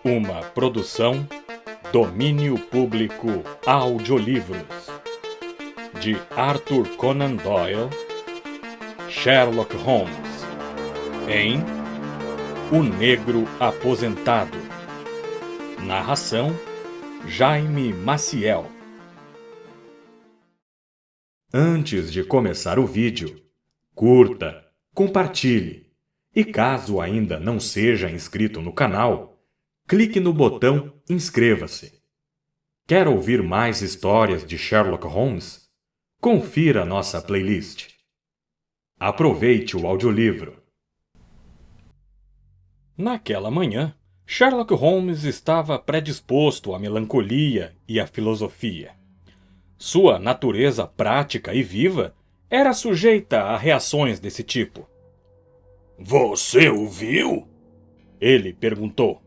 Uma produção Domínio Público Audiolivros de Arthur Conan Doyle, Sherlock Holmes, em O Negro Aposentado. Narração Jaime Maciel. Antes de começar o vídeo, curta, compartilhe e caso ainda não seja inscrito no canal, clique no botão Inscreva-se. Quer ouvir mais histórias de Sherlock Holmes? Confira nossa playlist. Aproveite o audiolivro. Naquela manhã, Sherlock Holmes estava predisposto à melancolia e à filosofia. Sua natureza prática e viva era sujeita a reações desse tipo. Você o viu? Ele perguntou.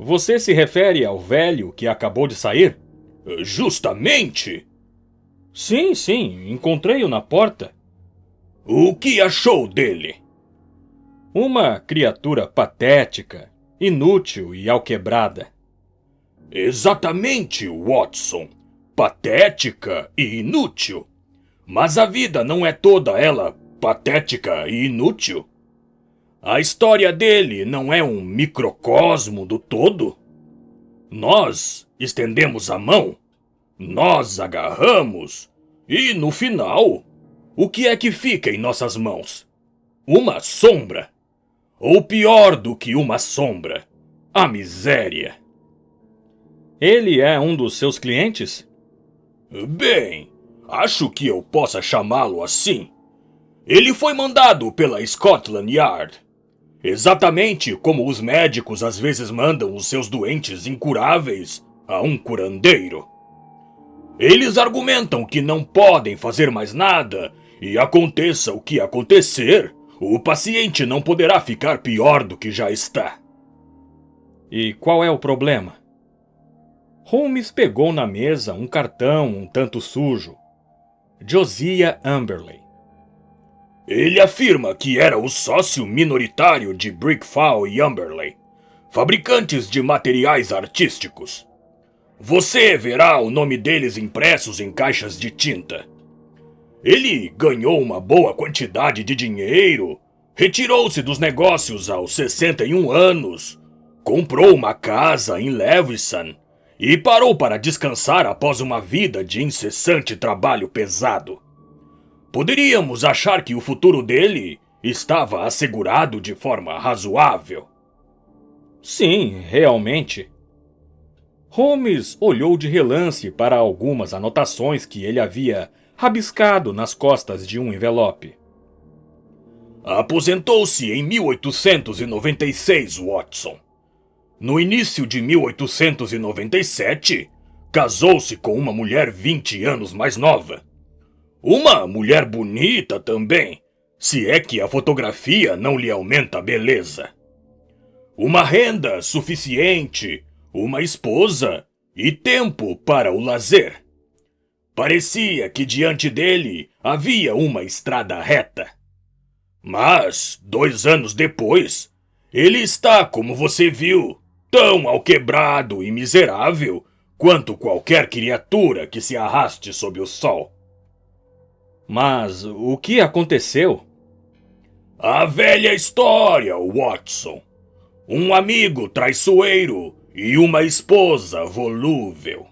Você se refere ao velho que acabou de sair? Justamente. Sim, encontrei-o na porta. O que achou dele? Uma criatura patética, inútil e alquebrada. Exatamente, Watson. Patética e inútil. Mas a vida não é toda ela patética e inútil? A história dele não é um microcosmo do todo? Nós estendemos a mão, nós agarramos, e no final, o que é que fica em nossas mãos? Uma sombra. Ou pior do que uma sombra, a miséria. Ele é um dos seus clientes? Bem, acho que eu possa chamá-lo assim. Ele foi mandado pela Scotland Yard. Exatamente como os médicos às vezes mandam os seus doentes incuráveis a um curandeiro. Eles argumentam que não podem fazer mais nada e aconteça o que acontecer, o paciente não poderá ficar pior do que já está. E qual é o problema? Holmes pegou na mesa um cartão um tanto sujo. Josiah Amberley. Ele afirma que era o sócio minoritário de Brickfall e Amberley, fabricantes de materiais artísticos. Você verá o nome deles impressos em caixas de tinta. Ele ganhou uma boa quantidade de dinheiro, retirou-se dos negócios aos 61 anos, comprou uma casa em Levison e parou para descansar após uma vida de incessante trabalho pesado. Poderíamos achar que o futuro dele estava assegurado de forma razoável. Sim, realmente. Holmes olhou de relance para algumas anotações que ele havia rabiscado nas costas de um envelope. Aposentou-se em 1896, Watson. No início de 1897, casou-se com uma mulher 20 anos mais nova. Uma mulher bonita também, se é que a fotografia não lhe aumenta a beleza. Uma renda suficiente, uma esposa e tempo para o lazer. Parecia que diante dele havia uma estrada reta. Mas, 2 anos depois, ele está, como você viu, tão alquebrado e miserável quanto qualquer criatura que se arraste sob o sol. Mas o que aconteceu? A velha história, Watson. Um amigo traiçoeiro e uma esposa volúvel.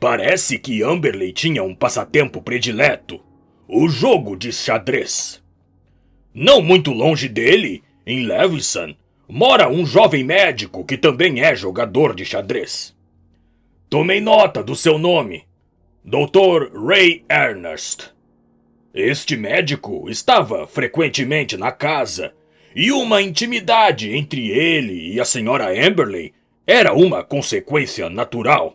Parece que Amberley tinha um passatempo predileto, o jogo de xadrez. Não muito longe dele, em Levison, mora um jovem médico que também é jogador de xadrez. Tomei nota do seu nome, Dr. Ray Ernest. Este médico estava frequentemente na casa e uma intimidade entre ele e a senhora Amberley era uma consequência natural,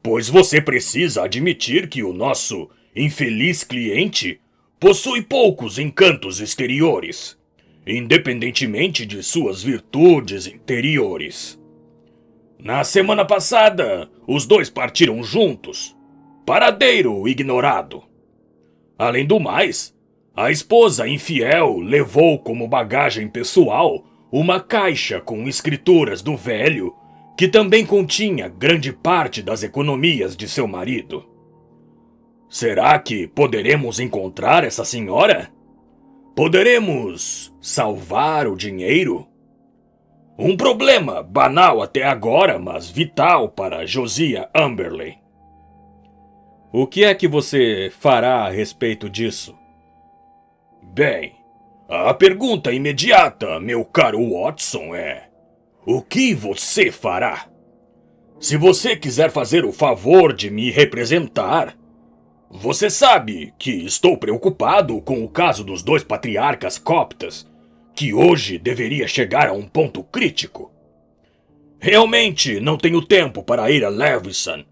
pois você precisa admitir que o nosso infeliz cliente possui poucos encantos exteriores, independentemente de suas virtudes interiores. Na semana passada, os dois partiram juntos, paradeiro ignorado. Além do mais, a esposa infiel levou como bagagem pessoal uma caixa com escrituras do velho, que também continha grande parte das economias de seu marido. Será que poderemos encontrar essa senhora? Poderemos salvar o dinheiro? Um problema banal até agora, mas vital para Josiah Amberley. O que é que você fará a respeito disso? Bem, a pergunta imediata, meu caro Watson, é: o que você fará? Se você quiser fazer o favor de me representar, você sabe que estou preocupado com o caso dos 2 patriarcas coptas, que hoje deveria chegar a um ponto crítico. Realmente não tenho tempo para ir a Levison,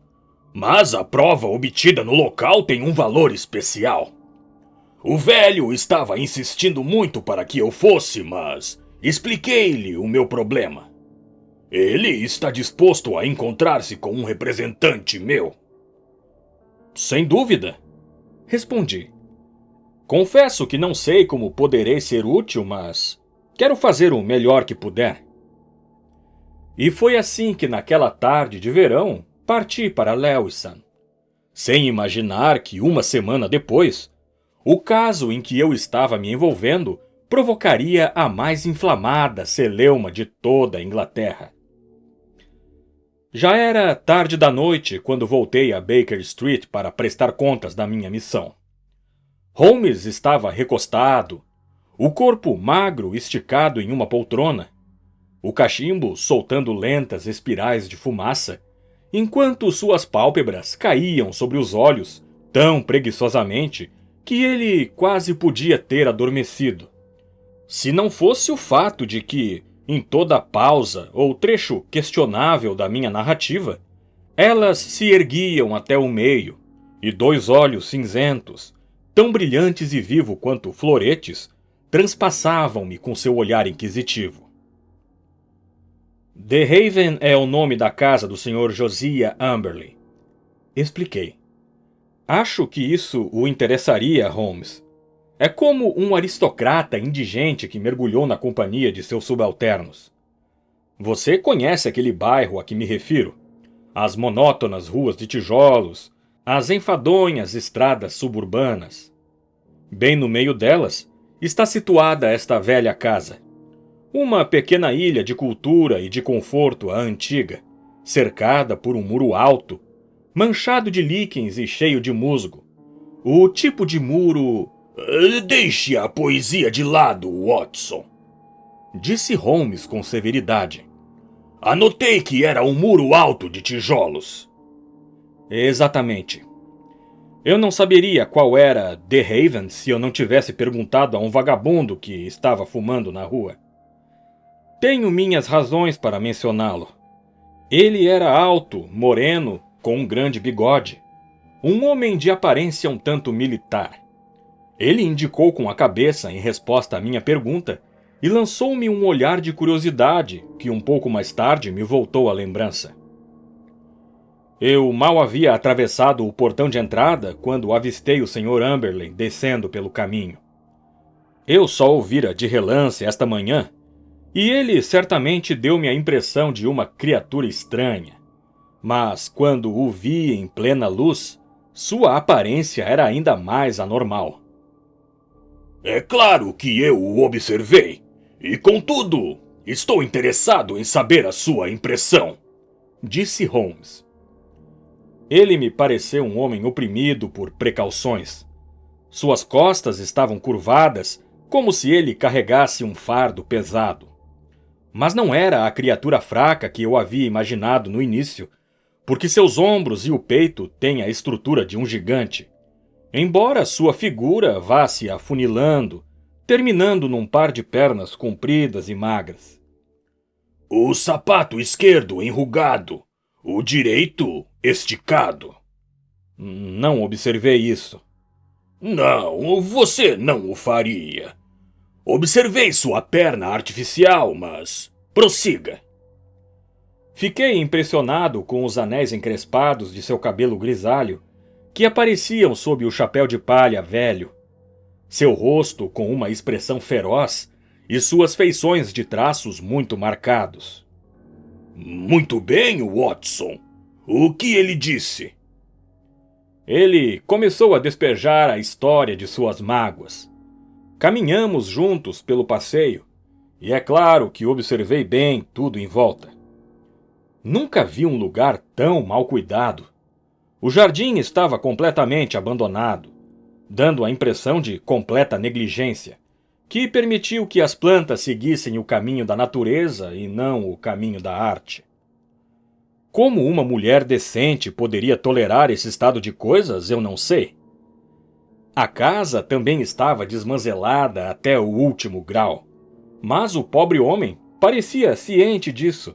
mas a prova obtida no local tem um valor especial. O velho estava insistindo muito para que eu fosse, mas expliquei-lhe o meu problema. Ele está disposto a encontrar-se com um representante meu. Sem dúvida, respondi. Confesso que não sei como poderei ser útil, mas quero fazer o melhor que puder. E foi assim que naquela tarde de verão parti para Lewisham, sem imaginar que uma semana depois, o caso em que eu estava me envolvendo provocaria a mais inflamada celeuma de toda a Inglaterra. Já era tarde da noite quando voltei a Baker Street para prestar contas da minha missão. Holmes estava recostado, o corpo magro esticado em uma poltrona, o cachimbo soltando lentas espirais de fumaça, enquanto suas pálpebras caíam sobre os olhos tão preguiçosamente que ele quase podia ter adormecido. Se não fosse o fato de que, em toda pausa ou trecho questionável da minha narrativa, elas se erguiam até o meio, e 2 olhos cinzentos, tão brilhantes e vivos quanto floretes, transpassavam-me com seu olhar inquisitivo. The Haven é o nome da casa do Sr. Josiah Amberley. Expliquei. Acho que isso o interessaria, Holmes. É como um aristocrata indigente que mergulhou na companhia de seus subalternos. Você conhece aquele bairro a que me refiro? As monótonas ruas de tijolos, as enfadonhas estradas suburbanas. Bem no meio delas está situada esta velha casa. Uma pequena ilha de cultura e de conforto à antiga, cercada por um muro alto, manchado de líquens e cheio de musgo. O tipo de muro... Deixe a poesia de lado, Watson, disse Holmes com severidade. Anotei que era um muro alto de tijolos. Exatamente. Eu não saberia qual era The Haven se eu não tivesse perguntado a um vagabundo que estava fumando na rua. Tenho minhas razões para mencioná-lo. Ele era alto, moreno, com um grande bigode. Um homem de aparência um tanto militar. Ele indicou com a cabeça em resposta à minha pergunta e lançou-me um olhar de curiosidade que um pouco mais tarde me voltou à lembrança. Eu mal havia atravessado o portão de entrada quando avistei o Sr. Amberley descendo pelo caminho. Eu só o vira de relance esta manhã, e ele certamente deu-me a impressão de uma criatura estranha. Mas quando o vi em plena luz, sua aparência era ainda mais anormal. É claro que eu o observei, e contudo, estou interessado em saber a sua impressão, disse Holmes. Ele me pareceu um homem oprimido por precauções. Suas costas estavam curvadas, como se ele carregasse um fardo pesado. Mas não era a criatura fraca que eu havia imaginado no início, porque seus ombros e o peito têm a estrutura de um gigante, embora sua figura vá se afunilando, terminando num par de pernas compridas e magras. O sapato esquerdo enrugado, o direito esticado. Não observei isso. Não, você não o faria. Observei sua perna artificial, mas prossiga. Fiquei impressionado com os anéis encrespados de seu cabelo grisalho, que apareciam sob o chapéu de palha velho. Seu rosto com uma expressão feroz e suas feições de traços muito marcados. Muito bem, Watson. O que ele disse? Ele começou a despejar a história de suas mágoas. Caminhamos juntos pelo passeio, e é claro que observei bem tudo em volta. Nunca vi um lugar tão mal cuidado. O jardim estava completamente abandonado, dando a impressão de completa negligência, que permitiu que as plantas seguissem o caminho da natureza e não o caminho da arte. Como uma mulher decente poderia tolerar esse estado de coisas, eu não sei. A casa também estava desmanzelada até o último grau, mas o pobre homem parecia ciente disso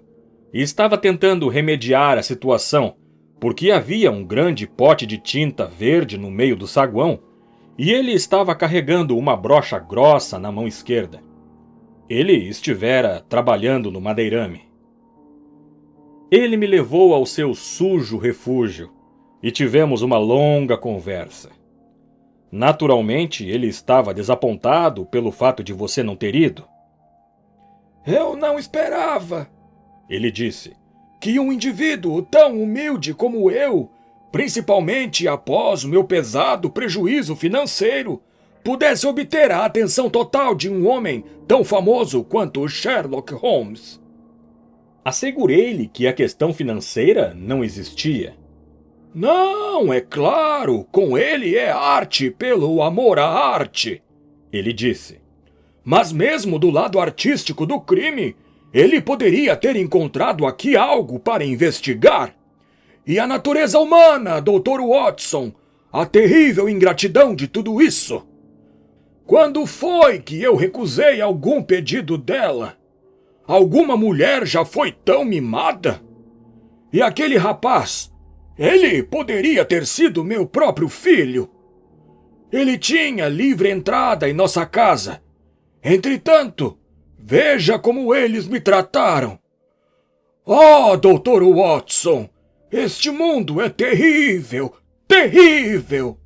e estava tentando remediar a situação, porque havia um grande pote de tinta verde no meio do saguão e ele estava carregando uma brocha grossa na mão esquerda. Ele estivera trabalhando no madeirame. Ele me levou ao seu sujo refúgio e tivemos uma longa conversa. Naturalmente, ele estava desapontado pelo fato de você não ter ido. Eu não esperava, ele disse, que um indivíduo tão humilde como eu, principalmente após o meu pesado prejuízo financeiro, pudesse obter a atenção total de um homem tão famoso quanto Sherlock Holmes. Assegurei-lhe que a questão financeira não existia. Não, é claro, com ele é arte pelo amor à arte, ele disse. Mas mesmo do lado artístico do crime, ele poderia ter encontrado aqui algo para investigar. E a natureza humana, Dr. Watson, a terrível ingratidão de tudo isso. Quando foi que eu recusei algum pedido dela? Alguma mulher já foi tão mimada? E aquele rapaz, ele poderia ter sido meu próprio filho. Ele tinha livre entrada em nossa casa. Entretanto, veja como eles me trataram. Oh, Dr. Watson, este mundo é terrível, terrível!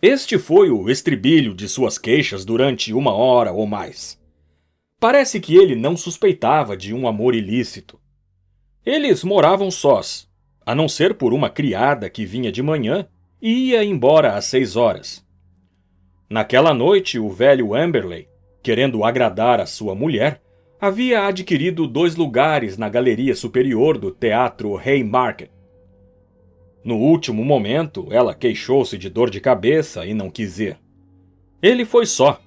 Este foi o estribilho de suas queixas durante 1 hora ou mais. Parece que ele não suspeitava de um amor ilícito. Eles moravam sós, a não ser por uma criada que vinha de manhã e ia embora às 6 horas. Naquela noite, o velho Amberley, querendo agradar a sua mulher, havia adquirido 2 lugares na galeria superior do Teatro Haymarket. No último momento, ela queixou-se de dor de cabeça e não quis ir. Ele foi só.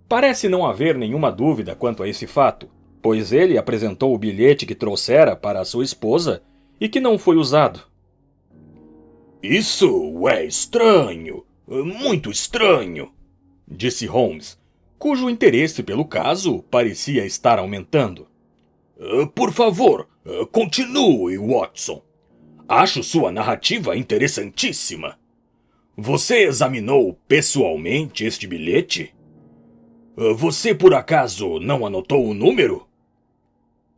Parece não haver nenhuma dúvida quanto a esse fato, pois ele apresentou o bilhete que trouxera para sua esposa e que não foi usado. Isso é estranho, muito estranho, disse Holmes, cujo interesse pelo caso parecia estar aumentando. Por favor, continue, Watson. Acho sua narrativa interessantíssima. Você examinou pessoalmente este bilhete? Você por acaso não anotou o número?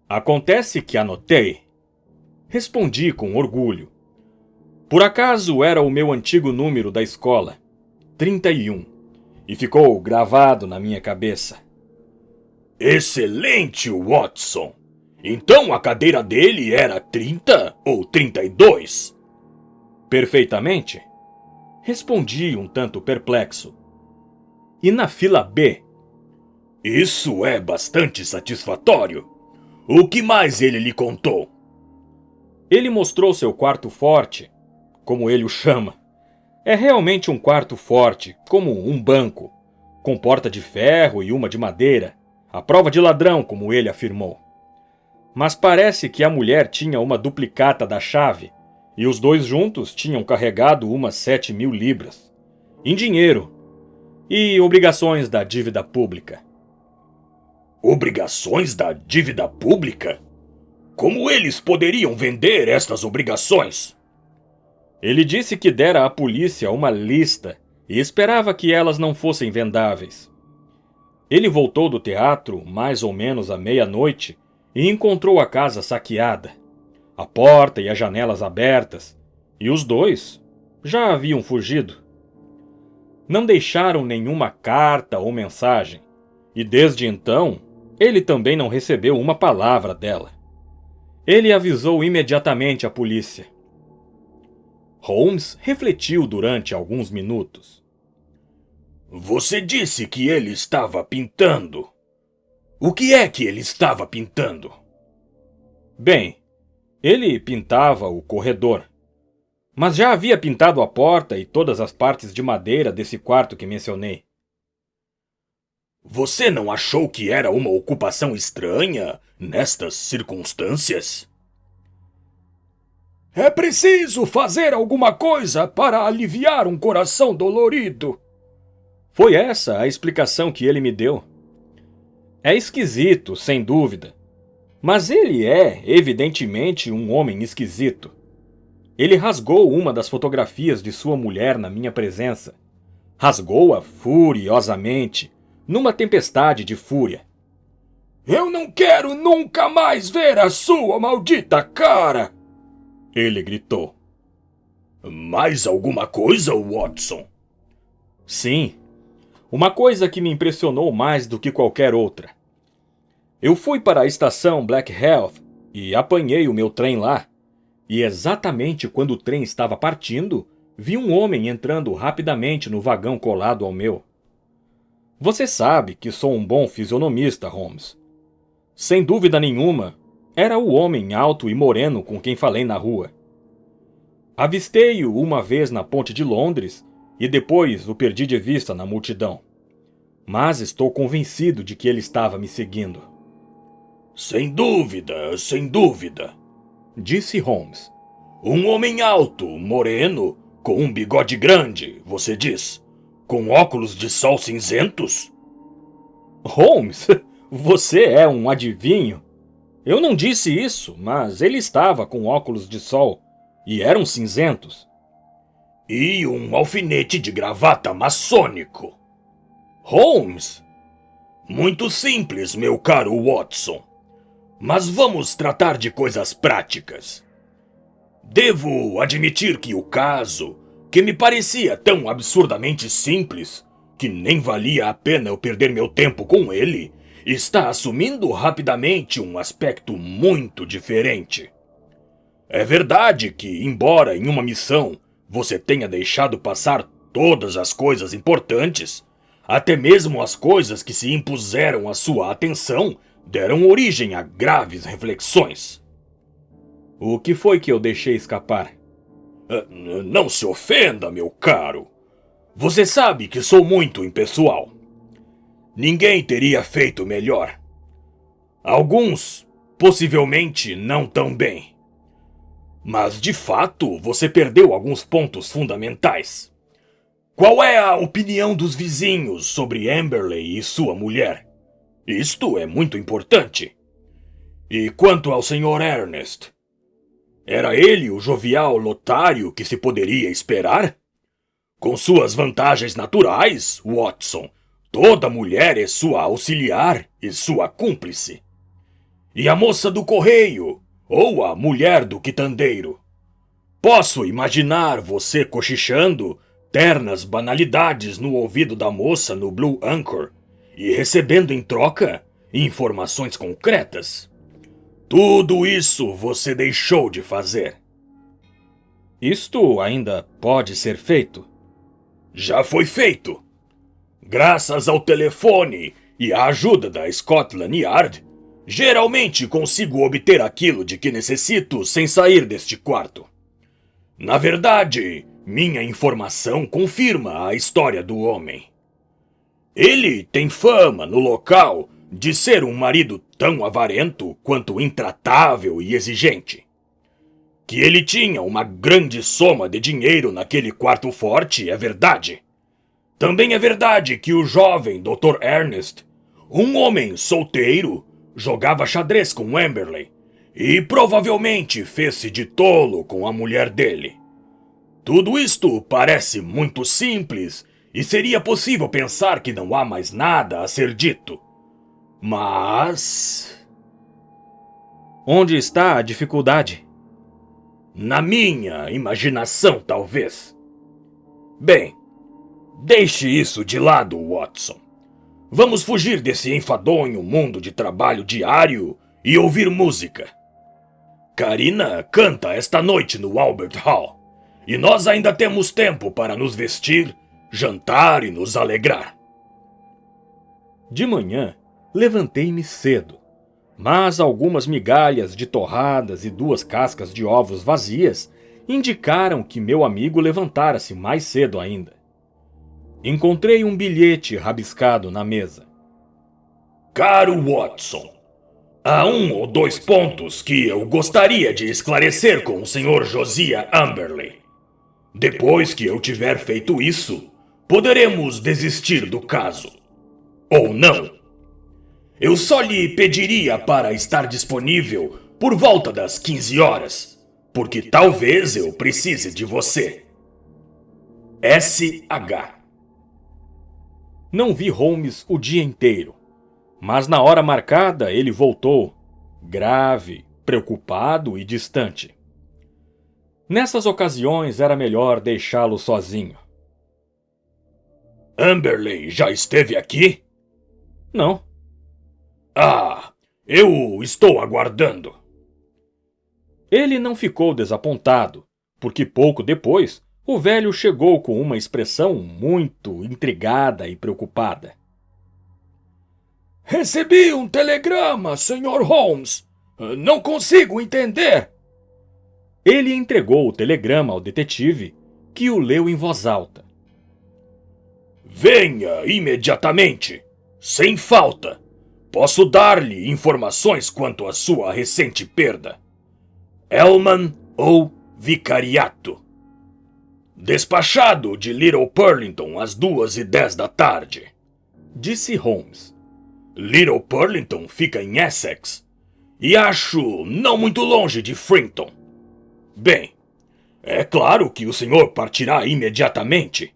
Acontece que anotei. Respondi com orgulho. Por acaso era o meu antigo número da escola, 31, e ficou gravado na minha cabeça. Excelente, Watson! Então a cadeira dele era 30 ou 32? Perfeitamente. Respondi um tanto perplexo. E na fila B? Isso é bastante satisfatório. O que mais ele lhe contou? Ele mostrou seu quarto forte, como ele o chama. É realmente um quarto forte, como um banco, com porta de ferro e uma de madeira, à prova de ladrão, como ele afirmou. Mas parece que a mulher tinha uma duplicata da chave, e os dois juntos tinham carregado umas 7.000 libras, em dinheiro, e obrigações da dívida pública. Obrigações da dívida pública? Como eles poderiam vender estas obrigações? Ele disse que dera à polícia uma lista e esperava que elas não fossem vendáveis. Ele voltou do teatro mais ou menos à meia-noite e encontrou a casa saqueada, a porta e as janelas abertas, e os dois já haviam fugido. Não deixaram nenhuma carta ou mensagem, E desde então, ele também não recebeu uma palavra dela. Ele avisou imediatamente a polícia. Holmes refletiu durante alguns minutos. Você disse que ele estava pintando. O que é que ele estava pintando? Bem, ele pintava o corredor, mas já havia pintado a porta e todas as partes de madeira desse quarto que mencionei. Você não achou que era uma ocupação estranha nestas circunstâncias? É preciso fazer alguma coisa para aliviar um coração dolorido. Foi essa a explicação que ele me deu. É esquisito, sem dúvida. Mas ele é, evidentemente, um homem esquisito. Ele rasgou uma das fotografias de sua mulher na minha presença. Rasgou-a furiosamente, numa tempestade de fúria. Eu não quero nunca mais ver a sua maldita cara! Ele gritou. Mais alguma coisa, Watson? Sim. Uma coisa que me impressionou mais do que qualquer outra. Eu fui para a estação Black Heath e apanhei o meu trem lá. E exatamente quando o trem estava partindo, vi um homem entrando rapidamente no vagão colado ao meu. Você sabe que sou um bom fisionomista, Holmes. Sem dúvida nenhuma, era o homem alto e moreno com quem falei na rua. Avistei-o uma vez na ponte de Londres e depois o perdi de vista na multidão. Mas estou convencido de que ele estava me seguindo. Sem dúvida, disse Holmes. Um homem alto, moreno, com um bigode grande, você diz, com óculos de sol cinzentos? Holmes, você é um adivinho. Eu não disse isso, mas ele estava com óculos de sol e eram cinzentos. E um alfinete de gravata maçônico. Holmes! Muito simples, meu caro Watson. Mas vamos tratar de coisas práticas. Devo admitir que o caso, que me parecia tão absurdamente simples, que nem valia a pena eu perder meu tempo com ele, está assumindo rapidamente um aspecto muito diferente. É verdade que, embora em uma missão você tenha deixado passar todas as coisas importantes, até mesmo as coisas que se impuseram à sua atenção deram origem a graves reflexões. O que foi que eu deixei escapar? Não se ofenda, meu caro. Você sabe que sou muito impessoal. Ninguém teria feito melhor. Alguns, possivelmente, não tão bem. Mas, de fato, você perdeu alguns pontos fundamentais. Qual é a opinião dos vizinhos sobre Amberley e sua mulher? Isto é muito importante. E quanto ao Sr. Ernest? Era ele o jovial lotário que se poderia esperar? Com suas vantagens naturais, Watson, toda mulher é sua auxiliar e sua cúmplice. E a moça do correio, ou a mulher do quitandeiro? Posso imaginar você cochichando ternas banalidades no ouvido da moça no Blue Anchor e recebendo em troca informações concretas. Tudo isso você deixou de fazer. Isto ainda pode ser feito? Já foi feito. Graças ao telefone e à ajuda da Scotland Yard, geralmente consigo obter aquilo de que necessito sem sair deste quarto. Na verdade, minha informação confirma a história do homem. Ele tem fama no local de ser um marido tão avarento quanto intratável e exigente. Que ele tinha uma grande soma de dinheiro naquele quarto forte é verdade. Também é verdade que o jovem Dr. Ernest, um homem solteiro, jogava xadrez com Amberley e provavelmente fez-se de tolo com a mulher dele. Tudo isto parece muito simples e seria possível pensar que não há mais nada a ser dito. Mas... onde está a dificuldade? Na minha imaginação, talvez. Bem, deixe isso de lado, Watson. Vamos fugir desse enfadonho mundo de trabalho diário e ouvir música. Karina canta esta noite no Albert Hall, e nós ainda temos tempo para nos vestir, jantar e nos alegrar. De manhã, levantei-me cedo, mas algumas migalhas de torradas e 2 cascas de ovos vazias indicaram que meu amigo levantara-se mais cedo ainda. Encontrei um bilhete rabiscado na mesa. Caro Watson, há 1 ou 2 pontos que eu gostaria de esclarecer com o Sr. Josiah Amberley. Depois que eu tiver feito isso, poderemos desistir do caso. Ou não. Eu só lhe pediria para estar disponível por volta das 15 horas, porque talvez eu precise de você. S.H. Não vi Holmes o dia inteiro, mas na hora marcada ele voltou, grave, preocupado e distante. Nessas ocasiões era melhor deixá-lo sozinho. Amberley já esteve aqui? Não. Ah, eu estou aguardando. Ele não ficou desapontado, porque pouco depois o velho chegou com uma expressão muito intrigada e preocupada. Recebi um telegrama, Sr. Holmes. Não consigo entender. Ele entregou o telegrama ao detetive, que o leu em voz alta. Venha imediatamente, sem falta. Posso dar-lhe informações quanto à sua recente perda. Elman ou Vicariato. Despachado de Little Purlington às 2:10 da tarde, disse Holmes. Little Purlington fica em Essex, e acho não muito longe de Frinton. Bem, é claro que o senhor partirá imediatamente.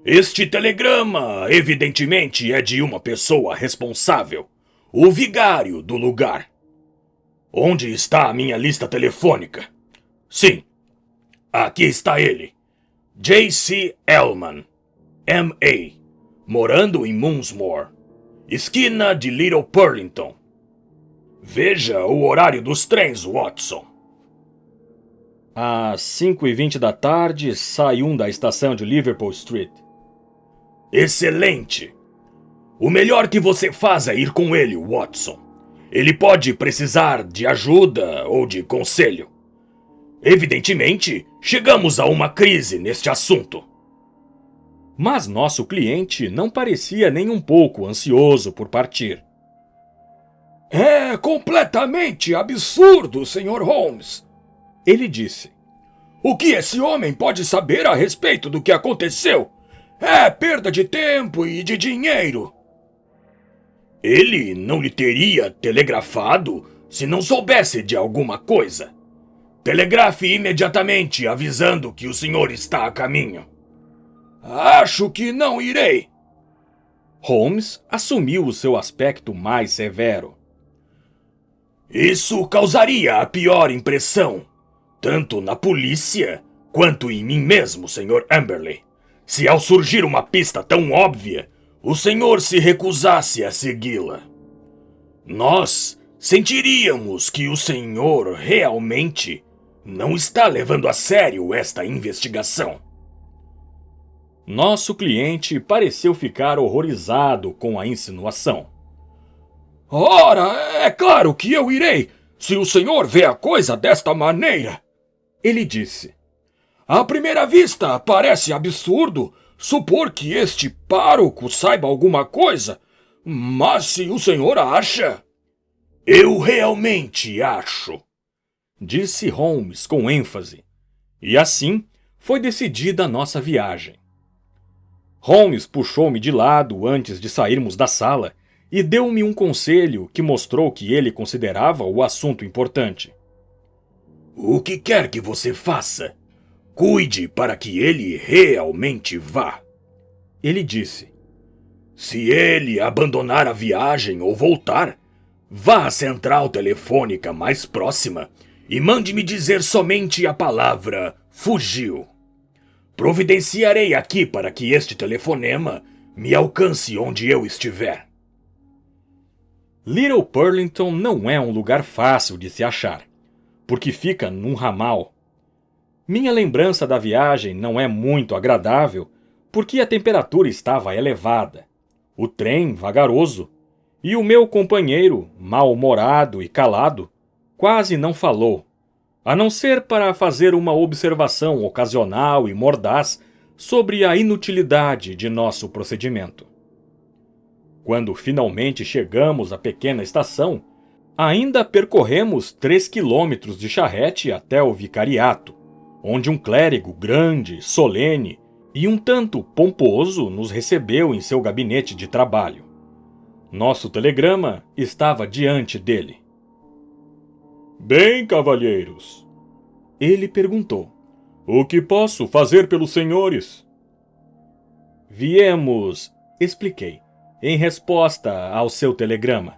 Este telegrama, evidentemente, é de uma pessoa responsável, o vigário do lugar. Onde está a minha lista telefônica? Sim, aqui está ele. J.C. Elman, M.A., morando em Moonsmore, esquina de Little Purlington. Veja o horário dos trens, Watson. Às 5:20 da tarde, sai um da estação de Liverpool Street. Excelente! O melhor que você faz é ir com ele, Watson. Ele pode precisar de ajuda ou de conselho. Evidentemente, chegamos a uma crise neste assunto. Mas nosso cliente não parecia nem um pouco ansioso por partir. É completamente absurdo, Sr. Holmes. Ele disse. O que esse homem pode saber a respeito do que aconteceu? É perda de tempo e de dinheiro. Ele não lhe teria telegrafado se não soubesse de alguma coisa. Telegrafe imediatamente avisando que o senhor está a caminho. Acho que não irei. Holmes assumiu o seu aspecto mais severo. Isso causaria a pior impressão, tanto na polícia quanto em mim mesmo, Sr. Amberley, se ao surgir uma pista tão óbvia, o senhor se recusasse a segui-la. Nós sentiríamos que o senhor realmente não está levando a sério esta investigação. Nosso cliente pareceu ficar horrorizado com a insinuação. Ora, é claro que eu irei, se o senhor vê a coisa desta maneira. Ele disse. À primeira vista, parece absurdo supor que este pároco saiba alguma coisa, mas se o senhor acha... Eu realmente acho, disse Holmes com ênfase. E assim foi decidida a nossa viagem. Holmes puxou-me de lado antes de sairmos da sala e deu-me um conselho que mostrou que ele considerava o assunto importante. O que quer que você faça, cuide para que ele realmente vá. Ele disse. Se ele abandonar a viagem ou voltar, vá à central telefônica mais próxima e mande-me dizer somente a palavra fugiu. Providenciarei aqui para que este telefonema me alcance onde eu estiver. Little Purlington não é um lugar fácil de se achar, porque fica num ramal. Minha lembrança da viagem não é muito agradável, porque a temperatura estava elevada, o trem vagaroso, e o meu companheiro, mal-humorado e calado, quase não falou, a não ser para fazer uma observação ocasional e mordaz sobre a inutilidade de nosso procedimento. Quando finalmente chegamos à pequena estação, ainda percorremos 3 quilômetros de charrete até o vicariato, onde um clérigo grande, solene e um tanto pomposo nos recebeu em seu gabinete de trabalho. Nosso telegrama estava diante dele. Bem, cavalheiros, ele perguntou. O que posso fazer pelos senhores? Viemos, expliquei, em resposta ao seu telegrama.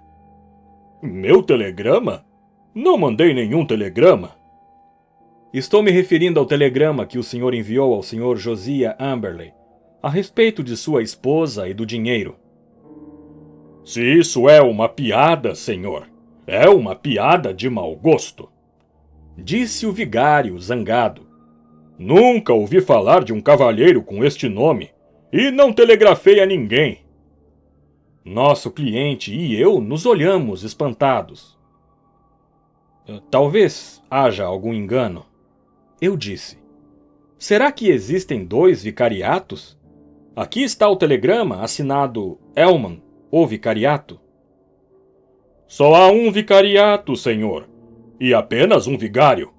Meu telegrama? Não mandei nenhum telegrama. Estou me referindo ao telegrama que o senhor enviou ao senhor Josiah Amberley, a respeito de sua esposa e do dinheiro. Se isso é uma piada, senhor, é uma piada de mau gosto, disse o vigário zangado. Nunca ouvi falar de um cavalheiro com este nome, e não telegrafei a ninguém. Nosso cliente e eu nos olhamos espantados. Talvez haja algum engano, eu disse. Será que existem 2 vicariatos? Aqui está o telegrama assinado Elman, o vicariato. Só há um vicariato, senhor, e apenas um vigário.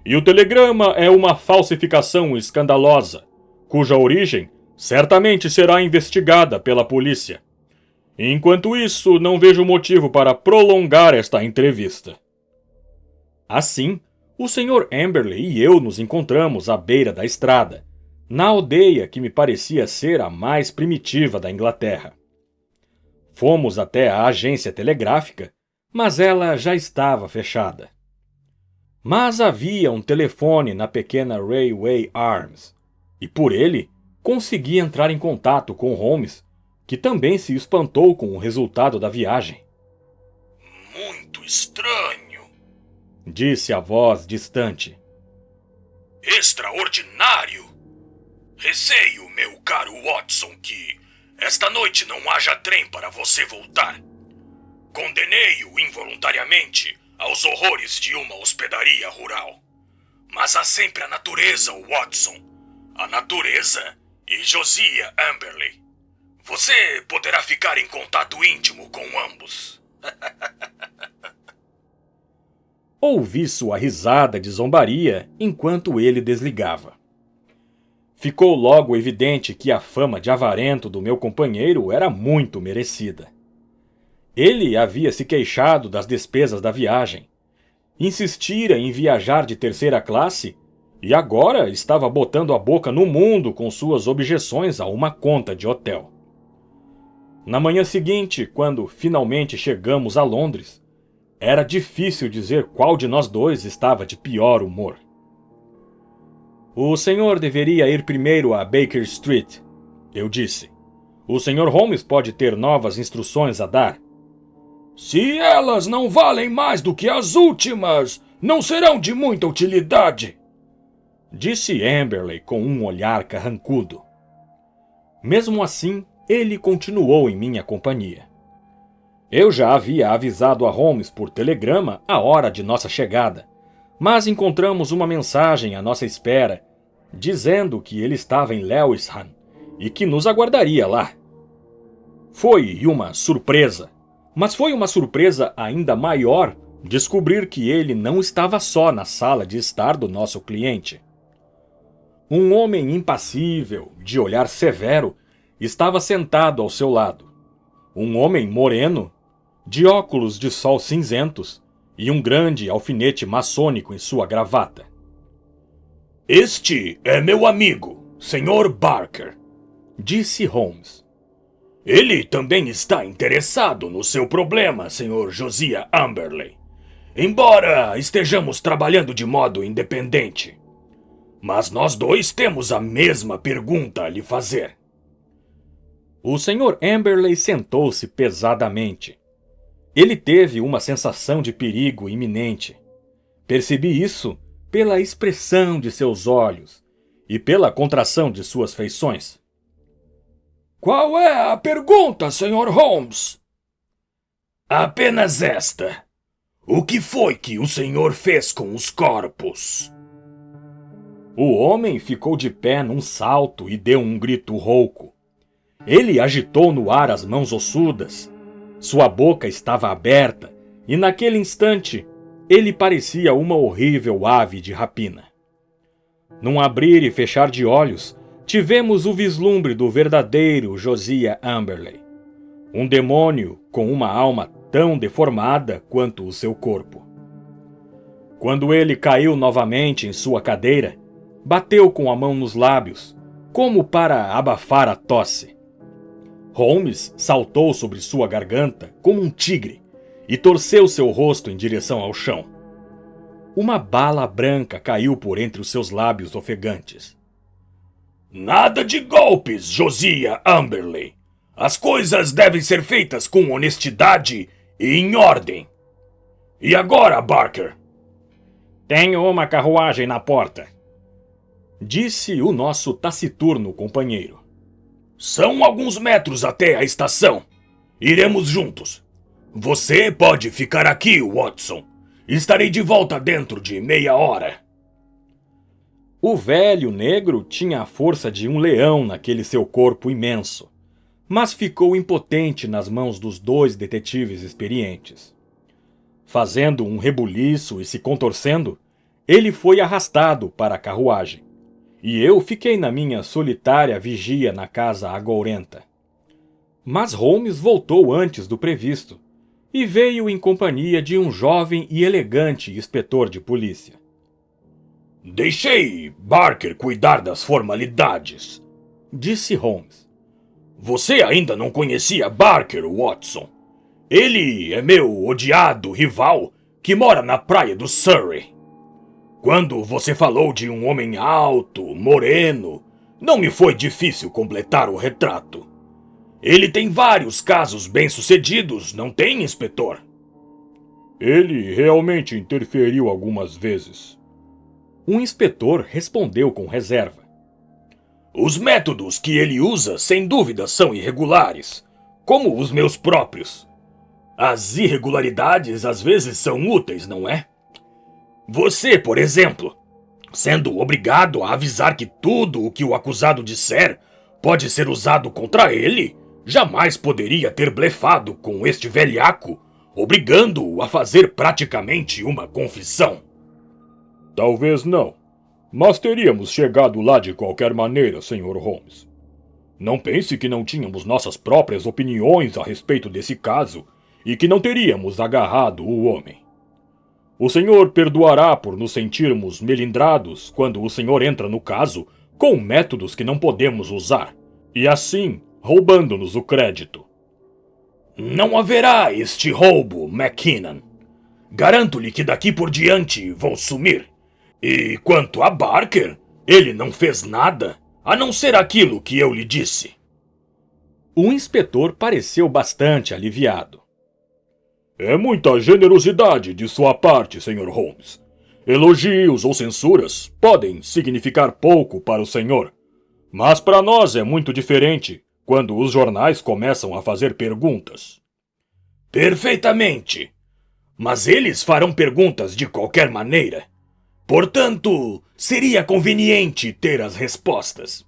E o telegrama é uma falsificação escandalosa, cuja origem certamente será investigada pela polícia. Enquanto isso, não vejo motivo para prolongar esta entrevista. Assim, o Sr. Amberley e eu nos encontramos à beira da estrada, na aldeia que me parecia ser a mais primitiva da Inglaterra. Fomos até a agência telegráfica, mas ela já estava fechada. Mas havia um telefone na pequena Railway Arms, e por ele consegui entrar em contato com Holmes, que também se espantou com o resultado da viagem. Muito estranho, disse a voz distante. Extraordinário! Receio, meu caro Watson, que esta noite não haja trem para você voltar. Condenei-o involuntariamente aos horrores de uma hospedaria rural. Mas há sempre a natureza, Watson. A natureza e Josiah Amberley. Você poderá ficar em contato íntimo com ambos. Ouvi sua risada de zombaria enquanto ele desligava. Ficou logo evidente que a fama de avarento do meu companheiro era muito merecida. Ele havia se queixado das despesas da viagem, insistira em viajar de 3ª classe e agora estava botando a boca no mundo com suas objeções a uma conta de hotel. Na manhã seguinte, quando finalmente chegamos a Londres, era difícil dizer qual de nós 2 estava de pior humor. O senhor deveria ir primeiro a Baker Street, eu disse. O Sr. Holmes pode ter novas instruções a dar. Se elas não valem mais do que as últimas, não serão de muita utilidade, disse Amberley com um olhar carrancudo. Mesmo assim, ele continuou em minha companhia. Eu já havia avisado a Holmes por telegrama a hora de nossa chegada, mas encontramos uma mensagem à nossa espera, dizendo que ele estava em Lewisham e que nos aguardaria lá. Foi uma surpresa, mas foi uma surpresa ainda maior descobrir que ele não estava só na sala de estar do nosso cliente. Um homem impassível, de olhar severo, estava sentado ao seu lado. Um homem moreno, de óculos de sol cinzentos e um grande alfinete maçônico em sua gravata. Este é meu amigo, Sr. Barker, disse Holmes. Ele também está interessado no seu problema, Sr. Josiah Amberley, embora estejamos trabalhando de modo independente. Mas nós 2 temos a mesma pergunta a lhe fazer. O Sr. Amberley sentou-se pesadamente. Ele teve uma sensação de perigo iminente. Percebi isso pela expressão de seus olhos e pela contração de suas feições. Qual é a pergunta, Sr. Holmes? Apenas esta. O que foi que o senhor fez com os corpos? O homem ficou de pé num salto e deu um grito rouco. Ele agitou no ar as mãos ossudas. Sua boca estava aberta e, naquele instante, ele parecia uma horrível ave de rapina. Num abrir e fechar de olhos, tivemos o vislumbre do verdadeiro Josiah Amberley. Um demônio com uma alma tão deformada quanto o seu corpo. Quando ele caiu novamente em sua cadeira, bateu com a mão nos lábios, como para abafar a tosse. Holmes saltou sobre sua garganta como um tigre e torceu seu rosto em direção ao chão. Uma bala branca caiu por entre os seus lábios ofegantes. Nada de golpes, Josiah Amberley. As coisas devem ser feitas com honestidade e em ordem. E agora, Barker? Tenho uma carruagem na porta, disse o nosso taciturno companheiro. São alguns metros até a estação. Iremos juntos. Você pode ficar aqui, Watson. Estarei de volta dentro de meia hora. O velho negro tinha a força de um leão naquele seu corpo imenso, mas ficou impotente nas mãos dos dois detetives experientes. Fazendo um rebuliço e se contorcendo, ele foi arrastado para a carruagem, e eu fiquei na minha solitária vigia na casa agourenta. Mas Holmes voltou antes do previsto, e veio em companhia de um jovem e elegante inspetor de polícia. Deixei Barker cuidar das formalidades, disse Holmes. Você ainda não conhecia Barker, Watson. Ele é meu odiado rival que mora na praia do Surrey. Quando você falou de um homem alto, moreno, não me foi difícil completar o retrato. Ele tem vários casos bem-sucedidos, não tem, inspetor? Ele realmente interferiu algumas vezes. O inspetor respondeu com reserva. Os métodos que ele usa, sem dúvida, são irregulares, como os meus próprios. As irregularidades às vezes são úteis, não é? Você, por exemplo, sendo obrigado a avisar que tudo o que o acusado disser pode ser usado contra ele, jamais poderia ter blefado com este velhaco, obrigando-o a fazer praticamente uma confissão. Talvez não, mas teríamos chegado lá de qualquer maneira, Sr. Holmes. Não pense que não tínhamos nossas próprias opiniões a respeito desse caso e que não teríamos agarrado o homem. O senhor perdoará por nos sentirmos melindrados quando o senhor entra no caso com métodos que não podemos usar, e assim roubando-nos o crédito. Não haverá este roubo, McKinnon. Garanto-lhe que daqui por diante vou sumir. E quanto a Barker, ele não fez nada, a não ser aquilo que eu lhe disse. O inspetor pareceu bastante aliviado. É muita generosidade de sua parte, Sr. Holmes. Elogios ou censuras podem significar pouco para o senhor, mas para nós é muito diferente quando os jornais começam a fazer perguntas. Perfeitamente. Mas eles farão perguntas de qualquer maneira. Portanto, seria conveniente ter as respostas.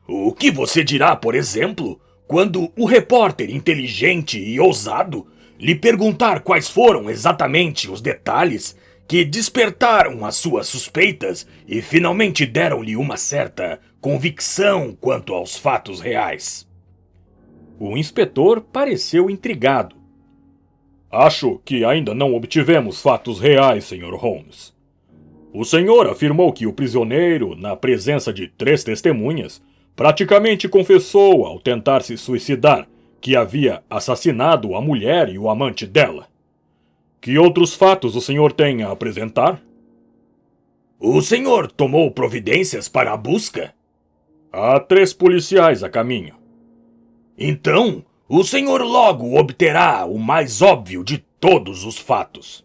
O que você dirá, por exemplo, quando o repórter inteligente e ousado lhe perguntar quais foram exatamente os detalhes que despertaram as suas suspeitas e finalmente deram-lhe uma certa convicção quanto aos fatos reais? O inspetor pareceu intrigado. Acho que ainda não obtivemos fatos reais, Sr. Holmes. O senhor afirmou que o prisioneiro, na presença de 3 testemunhas, praticamente confessou ao tentar se suicidar que havia assassinado a mulher e o amante dela. Que outros fatos o senhor tem a apresentar? O senhor tomou providências para a busca? Há 3 policiais a caminho. Então, o senhor logo obterá o mais óbvio de todos os fatos.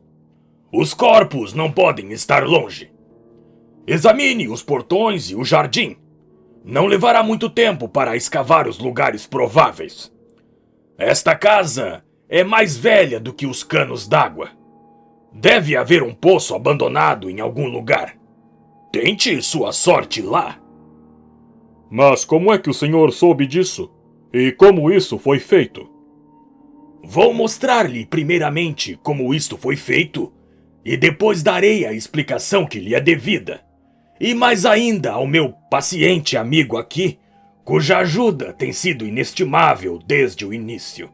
Os corpos não podem estar longe. Examine os portões e o jardim. Não levará muito tempo para escavar os lugares prováveis. Esta casa é mais velha do que os canos d'água. Deve haver um poço abandonado em algum lugar. Tente sua sorte lá. Mas como é que o senhor soube disso? E como isso foi feito? Vou mostrar-lhe primeiramente como isto foi feito, e depois darei a explicação que lhe é devida. E mais ainda ao meu paciente amigo aqui, cuja ajuda tem sido inestimável desde o início.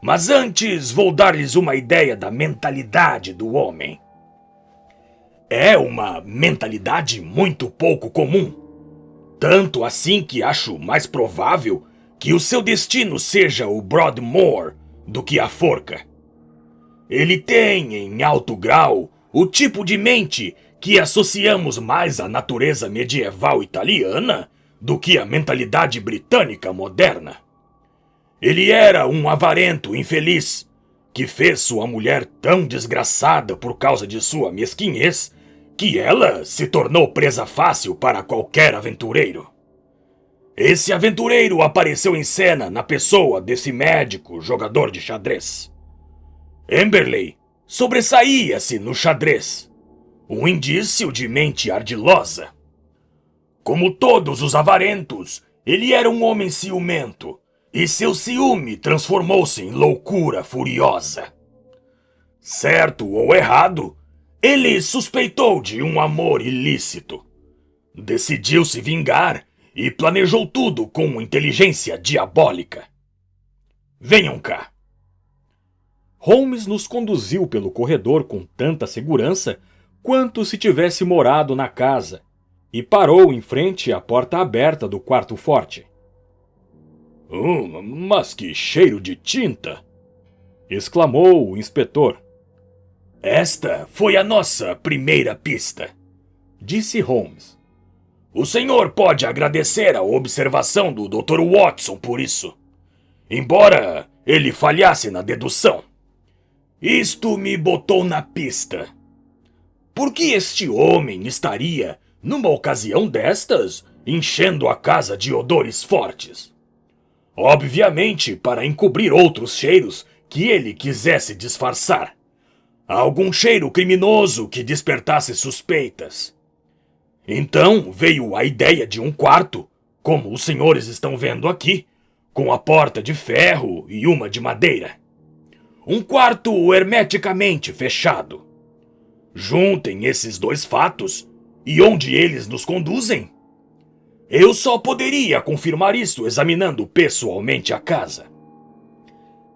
Mas antes vou dar-lhes uma ideia da mentalidade do homem. É uma mentalidade muito pouco comum. Tanto assim que acho mais provável que o seu destino seja o Broadmoor do que a forca. Ele tem, em alto grau, o tipo de mente que associamos mais à natureza medieval italiana do que à mentalidade britânica moderna. Ele era um avarento infeliz, que fez sua mulher tão desgraçada por causa de sua mesquinhez, que ela se tornou presa fácil para qualquer aventureiro. Esse aventureiro apareceu em cena na pessoa desse médico jogador de xadrez. Amberley sobressaía-se no xadrez, um indício de mente ardilosa. Como todos os avarentos, ele era um homem ciumento, e seu ciúme transformou-se em loucura furiosa. Certo ou errado, ele suspeitou de um amor ilícito. Decidiu se vingar e planejou tudo com inteligência diabólica. Venham cá. Holmes nos conduziu pelo corredor com tanta segurança quanto se tivesse morado na casa, e parou em frente à porta aberta do quarto forte. Mas que cheiro de tinta! Exclamou o inspetor. Esta foi a nossa primeira pista, disse Holmes. O senhor pode agradecer a observação do Dr. Watson por isso, embora ele falhasse na dedução. Isto me botou na pista. Por que este homem estaria, numa ocasião destas, enchendo a casa de odores fortes? Obviamente para encobrir outros cheiros que ele quisesse disfarçar. Algum cheiro criminoso que despertasse suspeitas. Então veio a ideia de um quarto, como os senhores estão vendo aqui, com a porta de ferro e uma de madeira. Um quarto hermeticamente fechado. Juntem esses dois fatos, e onde eles nos conduzem? Eu só poderia confirmar isso examinando pessoalmente a casa.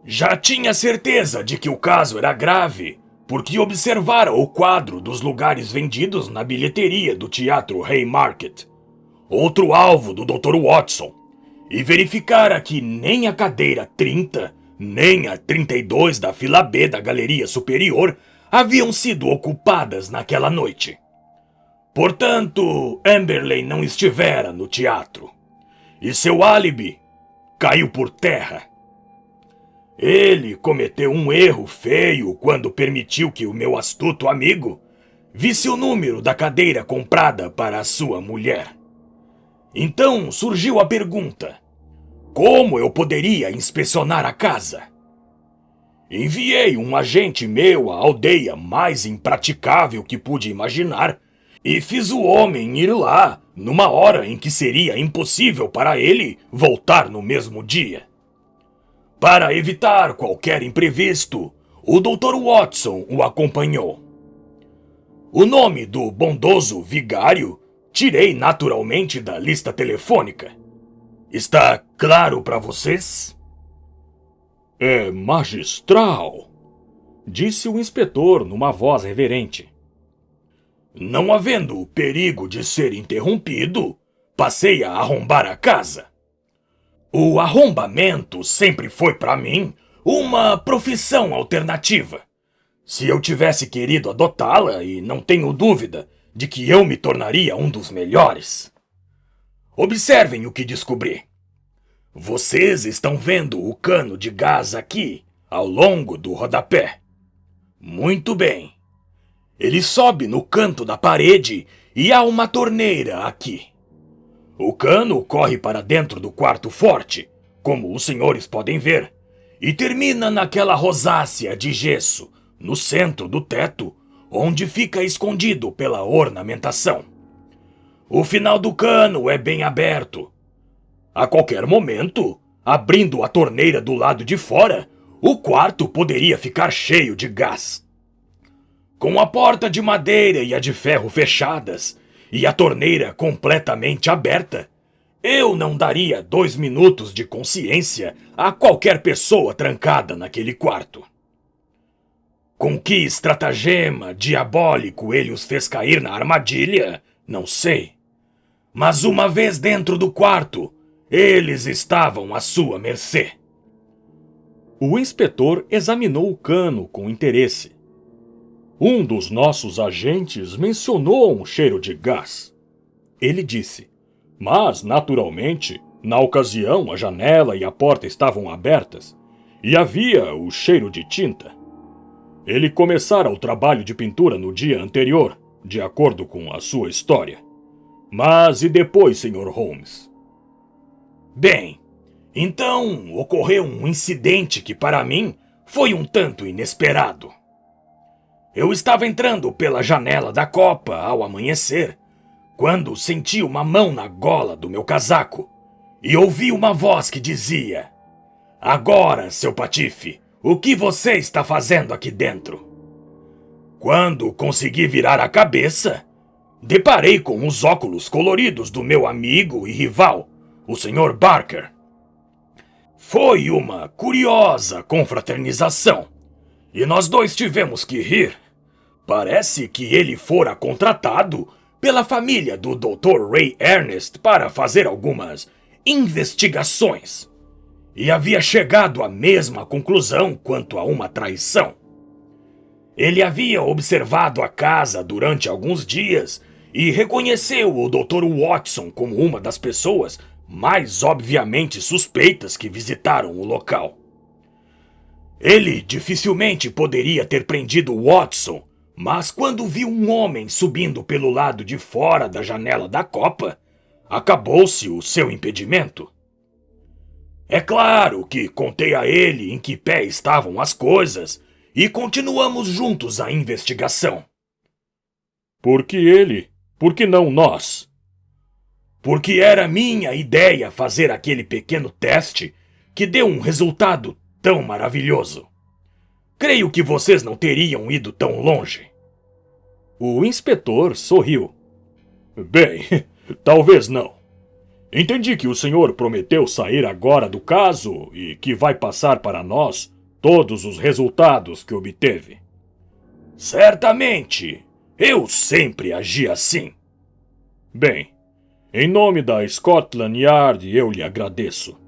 Já tinha certeza de que o caso era grave, porque observara o quadro dos lugares vendidos na bilheteria do Teatro Haymarket, outro alvo do Dr. Watson, e verificara que nem a cadeira 30, nem a 32 da fila B da galeria superior haviam sido ocupadas naquela noite. Portanto, Amberley não estivera no teatro, e seu álibi caiu por terra. Ele cometeu um erro feio quando permitiu que o meu astuto amigo visse o número da cadeira comprada para a sua mulher. Então surgiu a pergunta: como eu poderia inspecionar a casa? Enviei um agente meu à aldeia mais impraticável que pude imaginar e fiz o homem ir lá numa hora em que seria impossível para ele voltar no mesmo dia. Para evitar qualquer imprevisto, o Dr. Watson o acompanhou. O nome do bondoso vigário tirei naturalmente da lista telefônica. Está claro para vocês? É magistral, disse o inspetor numa voz reverente. Não havendo perigo de ser interrompido, passei a arrombar a casa. O arrombamento sempre foi para mim uma profissão alternativa. Se eu tivesse querido adotá-la, e não tenho dúvida de que eu me tornaria um dos melhores. Observem o que descobri. Vocês estão vendo o cano de gás aqui, ao longo do rodapé? Muito bem. Ele sobe no canto da parede e há uma torneira aqui. O cano corre para dentro do quarto forte, como os senhores podem ver, e termina naquela rosácea de gesso, no centro do teto, onde fica escondido pela ornamentação. O final do cano é bem aberto. A qualquer momento, abrindo a torneira do lado de fora, o quarto poderia ficar cheio de gás. Com a porta de madeira e a de ferro fechadas, e a torneira completamente aberta, eu não daria 2 minutos de consciência a qualquer pessoa trancada naquele quarto. Com que estratagema diabólico ele os fez cair na armadilha, não sei. Mas uma vez dentro do quarto, eles estavam à sua mercê. O inspetor examinou o cano com interesse. Um dos nossos agentes mencionou um cheiro de gás. Ele disse, mas, naturalmente, na ocasião a janela e a porta estavam abertas e havia o cheiro de tinta. Ele começara o trabalho de pintura no dia anterior, de acordo com a sua história. Mas e depois, Sr. Holmes? Bem, então ocorreu um incidente que para mim foi um tanto inesperado. Eu estava entrando pela janela da copa ao amanhecer, quando senti uma mão na gola do meu casaco e ouvi uma voz que dizia: "Agora, seu patife, o que você está fazendo aqui dentro?" Quando consegui virar a cabeça, deparei com os óculos coloridos do meu amigo e rival, o Sr. Barker. Foi uma curiosa confraternização, e nós dois tivemos que rir. Parece que ele fora contratado pela família do Dr. Ray Ernest para fazer algumas investigações, e havia chegado à mesma conclusão quanto a uma traição. Ele havia observado a casa durante alguns dias e reconheceu o Dr. Watson como uma das pessoas mais obviamente suspeitas que visitaram o local. Ele dificilmente poderia ter prendido Watson, mas quando viu um homem subindo pelo lado de fora da janela da copa, acabou-se o seu impedimento. É claro que contei a ele em que pé estavam as coisas e continuamos juntos a investigação. Por que ele? Por que não nós? Porque era minha ideia fazer aquele pequeno teste que deu um resultado tão maravilhoso. Creio que vocês não teriam ido tão longe. O inspetor sorriu. Bem, talvez não. Entendi que o senhor prometeu sair agora do caso e que vai passar para nós todos os resultados que obteve. Certamente. Eu sempre agi assim. Bem, em nome da Scotland Yard eu lhe agradeço.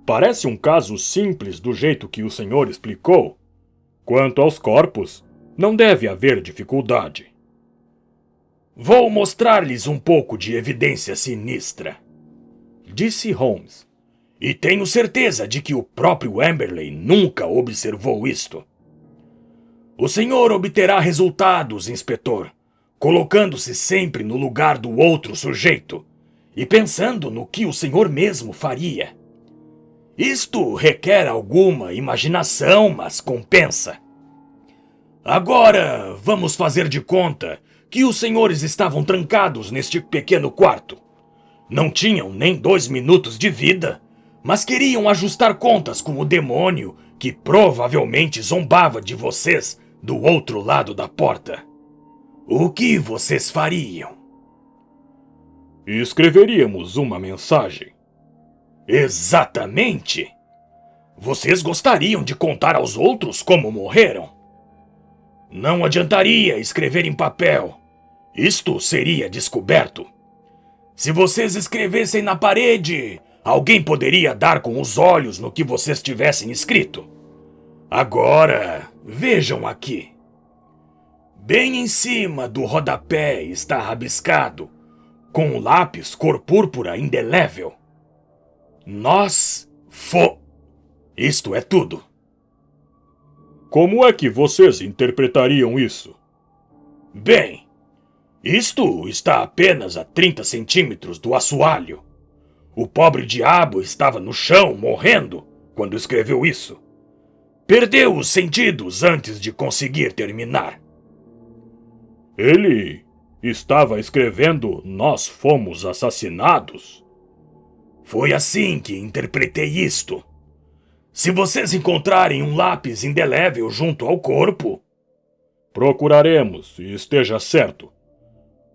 Parece um caso simples do jeito que o senhor explicou. Quanto aos corpos, não deve haver dificuldade. Vou mostrar-lhes um pouco de evidência sinistra, disse Holmes. E tenho certeza de que o próprio Amberley nunca observou isto. O senhor obterá resultados, inspetor, colocando-se sempre no lugar do outro sujeito e pensando no que o senhor mesmo faria. Isto requer alguma imaginação, mas compensa. Agora, vamos fazer de conta que os senhores estavam trancados neste pequeno quarto. Não tinham nem 2 minutos de vida, mas queriam ajustar contas com o demônio que provavelmente zombava de vocês do outro lado da porta. O que vocês fariam? Escreveríamos uma mensagem. Exatamente! Vocês gostariam de contar aos outros como morreram? Não adiantaria escrever em papel. Isto seria descoberto. Se vocês escrevessem na parede, alguém poderia dar com os olhos no que vocês tivessem escrito. Agora, vejam aqui. Bem em cima do rodapé está rabiscado, com um lápis cor púrpura indelével, Isto é tudo. Como é que vocês interpretariam isso? Bem, isto está apenas a 30 centímetros do assoalho. O pobre diabo estava no chão, morrendo, quando escreveu isso. Perdeu os sentidos antes de conseguir terminar. Ele estava escrevendo "Nós fomos assassinados"? Foi assim que interpretei isto. Se vocês encontrarem um lápis indelével junto ao corpo... Procuraremos, e esteja certo.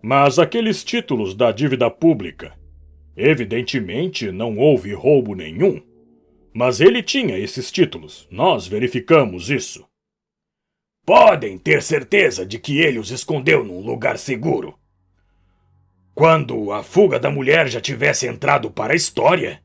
Mas aqueles títulos da dívida pública... Evidentemente não houve roubo nenhum. Mas ele tinha esses títulos, nós verificamos isso. Podem ter certeza de que ele os escondeu num lugar seguro. Quando a fuga da mulher já tivesse entrado para a história,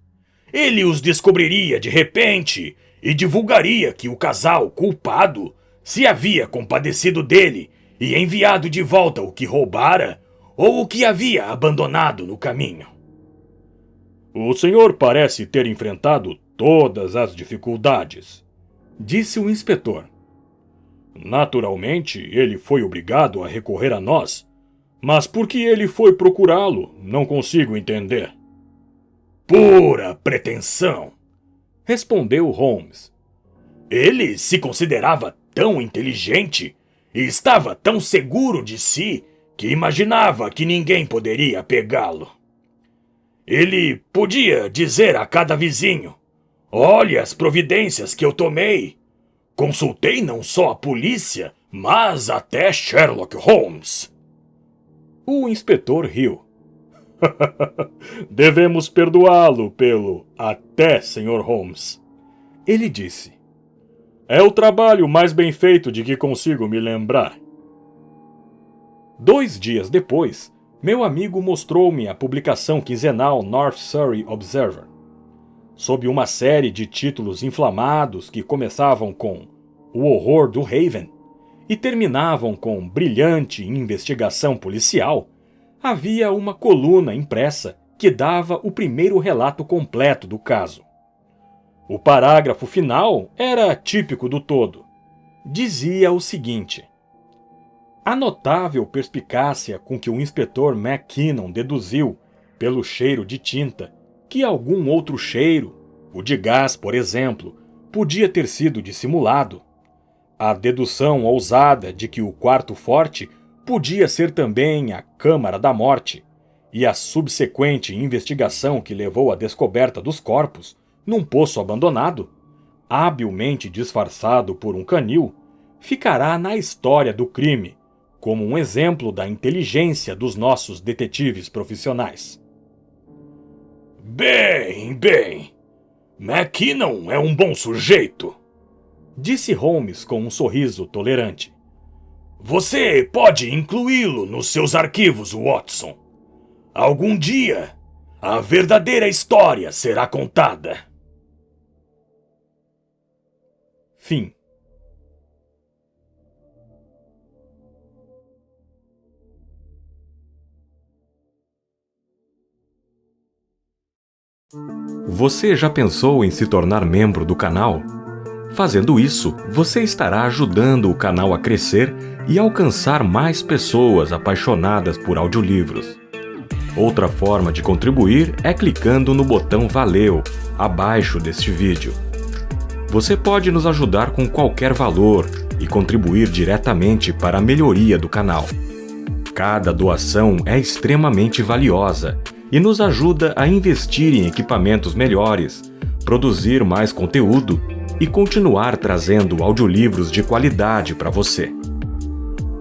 ele os descobriria de repente e divulgaria que o casal culpado se havia compadecido dele e enviado de volta o que roubara ou o que havia abandonado no caminho. O senhor parece ter enfrentado todas as dificuldades, disse o inspetor. Naturalmente, ele foi obrigado a recorrer a nós, mas por que ele foi procurá-lo, não consigo entender. Pura pretensão, respondeu Holmes. Ele se considerava tão inteligente e estava tão seguro de si que imaginava que ninguém poderia pegá-lo. Ele podia dizer a cada vizinho: olhe as providências que eu tomei. Consultei não só a polícia, mas até Sherlock Holmes. O inspetor riu. Devemos perdoá-lo pelo "até, Sr. Holmes", ele disse. É o trabalho mais bem feito de que consigo me lembrar. 2 dias depois, meu amigo mostrou-me a publicação quinzenal North Surrey Observer. Sob uma série de títulos inflamados que começavam com "O horror do Haven" e terminavam com "Brilhante investigação policial", havia uma coluna impressa que dava o primeiro relato completo do caso. O parágrafo final era típico do todo. Dizia o seguinte: a notável perspicácia com que o inspetor McKinnon deduziu, pelo cheiro de tinta, que algum outro cheiro, o de gás, por exemplo, podia ter sido dissimulado. A dedução ousada de que o quarto forte podia ser também a Câmara da Morte, e a subsequente investigação que levou à descoberta dos corpos, num poço abandonado, habilmente disfarçado por um canil, ficará na história do crime, como um exemplo da inteligência dos nossos detetives profissionais. Bem. McKinnon é um bom sujeito, disse Holmes com um sorriso tolerante. Você pode incluí-lo nos seus arquivos, Watson. Algum dia, a verdadeira história será contada. Fim. Você já pensou em se tornar membro do canal? Fazendo isso, você estará ajudando o canal a crescer e alcançar mais pessoas apaixonadas por audiolivros. Outra forma de contribuir é clicando no botão Valeu, abaixo deste vídeo. Você pode nos ajudar com qualquer valor e contribuir diretamente para a melhoria do canal. Cada doação é extremamente valiosa e nos ajuda a investir em equipamentos melhores, produzir mais conteúdo e continuar trazendo audiolivros de qualidade para você.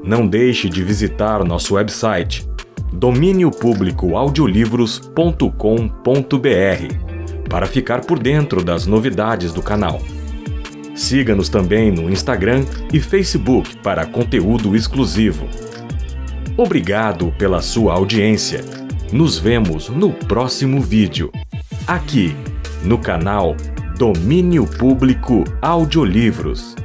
Não deixe de visitar nosso website dominiopublicoaudiolivros.com.br para ficar por dentro das novidades do canal. Siga-nos também no Instagram e Facebook para conteúdo exclusivo. Obrigado pela sua audiência. Nos vemos no próximo vídeo, aqui no canal Domínio Público Audiolivros.